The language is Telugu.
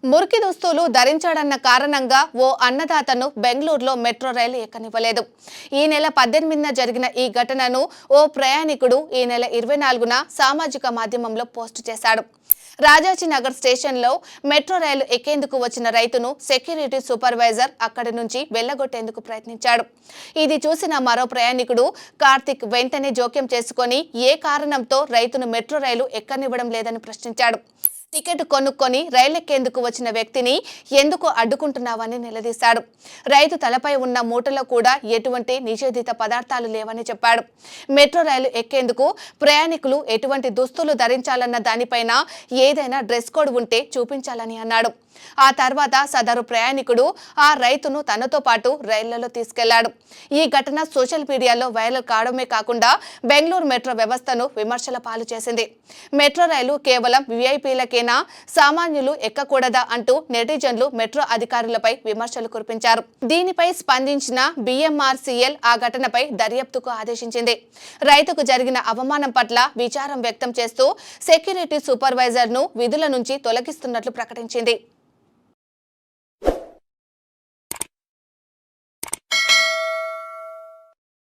మురికి దుస్తులు ధరించాడన్న కారణంగా ఓ అన్నదాతను బెంగళూరులో మెట్రో రైలు ఎక్కనివ్వలేదు. ఈ నెల 18న జరిగిన ఈ ఘటనను ఓ ప్రయాణికుడు ఈ నెల 24న సామాజిక మాధ్యమంలో పోస్టు చేశాడు. రాజాజీనగర్ స్టేషన్లో మెట్రో రైలు ఎక్కేందుకు వచ్చిన రైతును సెక్యూరిటీ సూపర్వైజర్ అక్కడి నుంచి వెళ్లగొట్టేందుకు ప్రయత్నించాడు. ఇది చూసిన మరో ప్రయాణికుడు కార్తిక్ వెంటనే జోక్యం చేసుకొని ఏ కారణంతో రైతును మెట్రో రైలు ఎక్కనివ్వడం లేదని ప్రశ్నించాడు. టికెట్ కొనుక్కొని రైలెక్కేందుకు వచ్చిన వ్యక్తిని ఎందుకు అడ్డుకుంటున్నావని నిలదీశాడు. రైతు తలపై ఉన్న మూటలో కూడా ఎటువంటి నిషేధిత పదార్థాలు లేవని చెప్పాడు. మెట్రో రైలు ఎక్కేందుకు ప్రయాణికులు ఎటువంటి దుస్తులు ధరించాలన్న దానిపైన ఏదైనా డ్రెస్ కోడ్ ఉంటే చూపించాలని అన్నాడు. ఆ తర్వాత సదరు ప్రయాణికుడు ఆ రైతును తనతో పాటు రైళ్లలో తీసుకెళ్లాడు. ఈ ఘటన సోషల్ మీడియాలో వైరల్ కావడమే కాకుండా బెంగళూరు మెట్రో వ్యవస్థను విమర్శల పాలు చేసింది. మెట్రో రైలు కేవలం విఐపీలకేనా, సామాన్యులు ఎక్కకూడదా అంటూ నెటిజన్లు మెట్రో అధికారులపై విమర్శలు కురిపించారు. దీనిపై స్పందించిన BMRCL ఆ ఘటనపై దర్యాప్తుకు ఆదేశించింది. రైతుకు జరిగిన అవమానం పట్ల విచారం వ్యక్తం చేస్తూ సెక్యూరిటీ సూపర్వైజర్ను విధుల నుంచి తొలగిస్తున్నట్లు ప్రకటించింది.